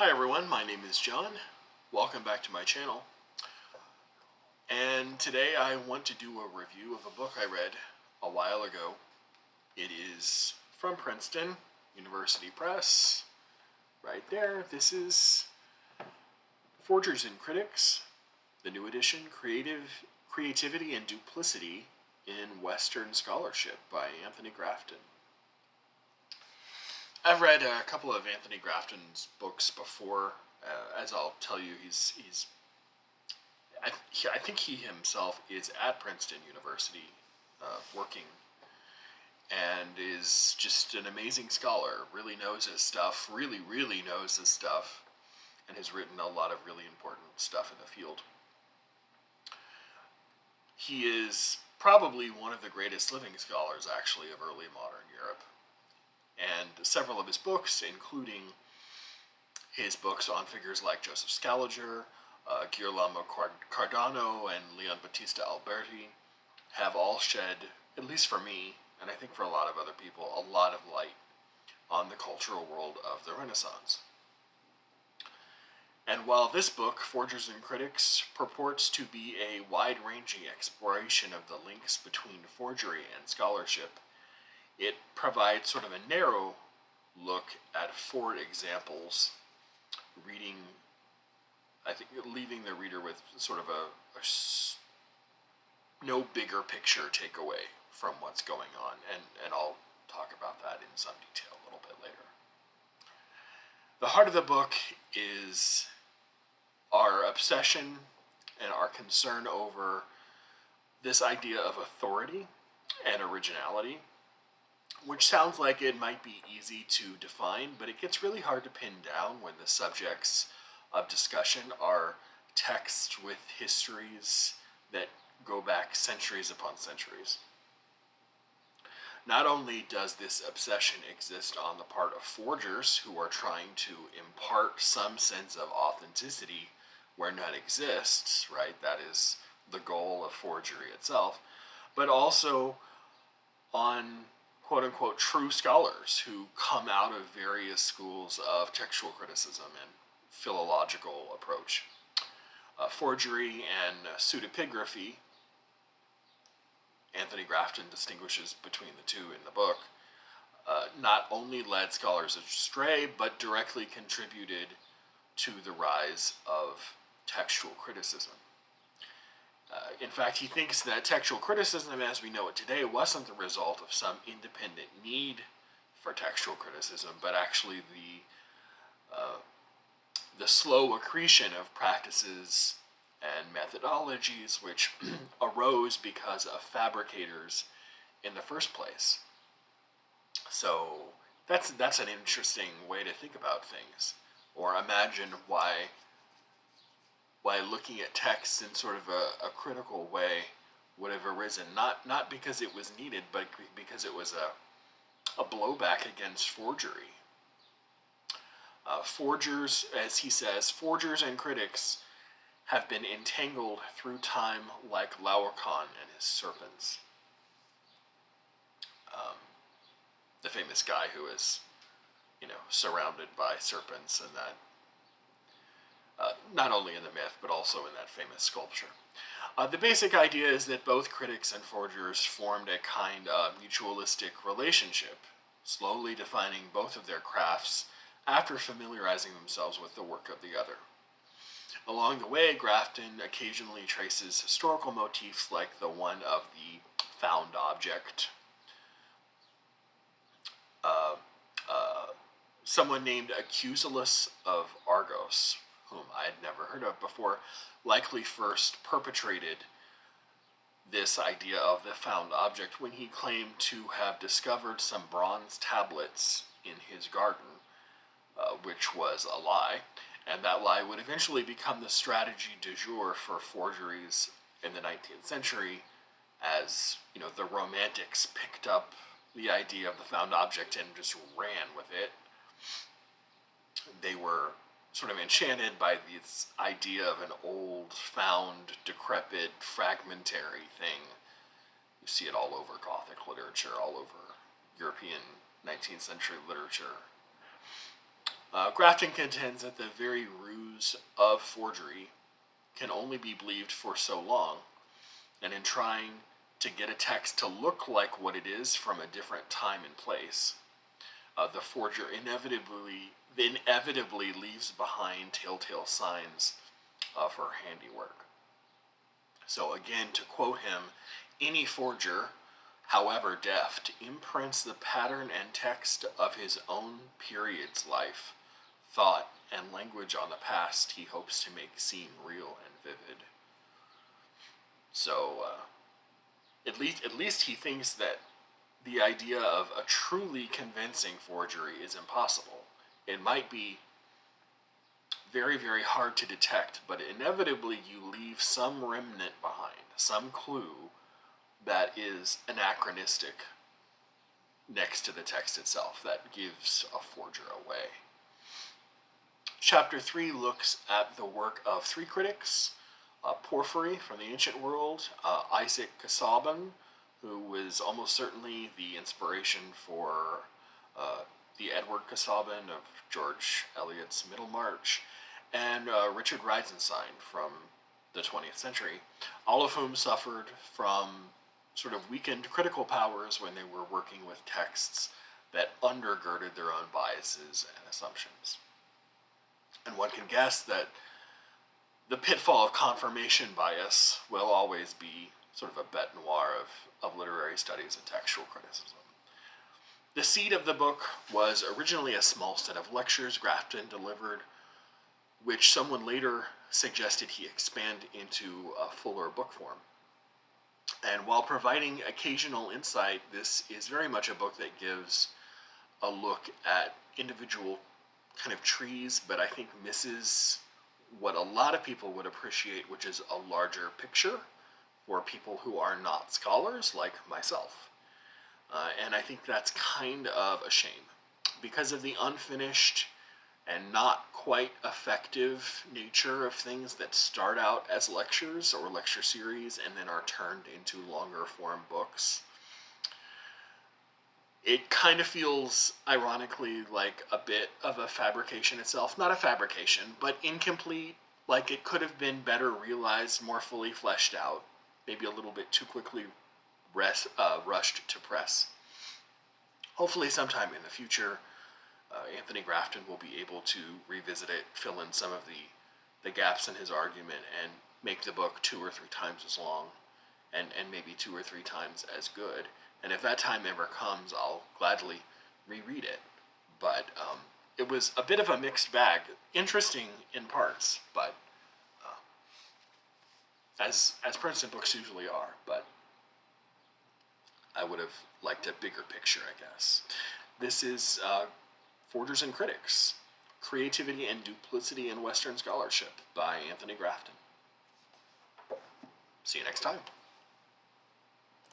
Hi everyone, my name is John. Welcome back to my channel. And today I want to do a review of a book I read a while ago. It is from Princeton University Press. Right there. This is Forgers and Critics, the new edition, Creativity and Duplicity in Western Scholarship by Anthony Grafton. I've read a couple of Anthony Grafton's books before. As I'll tell you, I think he himself is at Princeton University working, and is just an amazing scholar. Really knows his stuff, really knows his stuff, and has written a lot of really important stuff in the field. He is probably one of the greatest living scholars, actually, of early modern Europe. And several of his books, including his books on figures like Joseph Scaliger, Girolamo Cardano, and Leon Battista Alberti, have all shed, at least for me, and I think for a lot of other people, a lot of light on the cultural world of the Renaissance. And while this book, Forgers and Critics, purports to be a wide-ranging exploration of the links between forgery and scholarship, it provides sort of a narrow look at 4 examples, leaving the reader with sort of a no bigger picture takeaway from what's going on, and I'll talk about that in some detail a little bit later. The heart of the book is our obsession and our concern over this idea of authority and originality, which sounds like it might be easy to define, but it gets really hard to pin down when the subjects of discussion are texts with histories that go back centuries upon centuries. Not only does this obsession exist on the part of forgers who are trying to impart some sense of authenticity where none exists, right? That is the goal of forgery itself, but also on quote-unquote true scholars who come out of various schools of textual criticism and philological approach. Forgery and pseudepigraphy, Anthony Grafton distinguishes between the two in the book, not only led scholars astray, but directly contributed to the rise of textual criticism. In fact, he thinks that textual criticism as we know it today wasn't the result of some independent need for textual criticism, but actually the slow accretion of practices and methodologies which arose because of fabricators in the first place. So that's an interesting way to think about things, or imagine why looking at texts in sort of a critical way would have arisen, not because it was needed, but because it was a blowback against forgery. Forgers, as he says, forgers and critics have been entangled through time like Laocoon and his serpents. The famous guy who is, surrounded by serpents, and that not only in the myth, but also in that famous sculpture. The basic idea is that both critics and forgers formed a kind of mutualistic relationship, slowly defining both of their crafts after familiarizing themselves with the work of the other. Along the way, Grafton occasionally traces historical motifs like the one of the found object. Someone named Acusilus of Argos, whom I had never heard of before, likely first perpetrated this idea of the found object when he claimed to have discovered some bronze tablets in his garden, which was a lie, and that lie would eventually become the strategy du jour for forgeries in the 19th century, as the Romantics picked up the idea of the found object and just ran with it. They were sort of enchanted by this idea of an old, found, decrepit, fragmentary thing. You see it all over Gothic literature, all over European 19th century literature. Grafton contends that the very ruse of forgery can only be believed for so long, and in trying to get a text to look like what it is from a different time and place, the forger inevitably leaves behind telltale signs of her handiwork. So again, to quote him, any forger, however deft, imprints the pattern and text of his own period's life, thought, and language on the past he hopes to make seem real and vivid. So, at least he thinks that the idea of a truly convincing forgery is impossible. It might be very, very hard to detect, but inevitably you leave some remnant behind, some clue that is anachronistic next to the text itself that gives a forger away. Chapter 3 looks at the work of three critics: Porphyry from the ancient world, Isaac Casaubon, who was almost certainly the inspiration for the Edward Casaubon of George Eliot's Middlemarch, and Richard Reisenstein from the 20th century, all of whom suffered from sort of weakened critical powers when they were working with texts that undergirded their own biases and assumptions. And one can guess that the pitfall of confirmation bias will always be sort of a bête noire of literary studies and textual criticism. The seed of the book was originally a small set of lectures Grafton delivered, which someone later suggested he expand into a fuller book form. And while providing occasional insight, this is very much a book that gives a look at individual kind of trees, but I think misses what a lot of people would appreciate, which is a larger picture for people who are not scholars like myself. And I think that's kind of a shame because of the unfinished and not quite effective nature of things that start out as lectures or lecture series and then are turned into longer form books. It kind of feels, ironically, like a bit of a fabrication itself. Not a fabrication, but incomplete, like it could have been better realized, more fully fleshed out, maybe a little bit too quickly rushed to press. Hopefully sometime in the future, Anthony Grafton will be able to revisit it, fill in some of the gaps in his argument, and make the book 2 or 3 times as long, and maybe 2 or 3 times as good. And if that time ever comes, I'll gladly reread it. But it was a bit of a mixed bag, interesting in parts, but as Princeton books usually are. But I would have liked a bigger picture, I guess. This is Forgers and Critics: Creativity and Duplicity in Western Scholarship by Anthony Grafton. See you next time.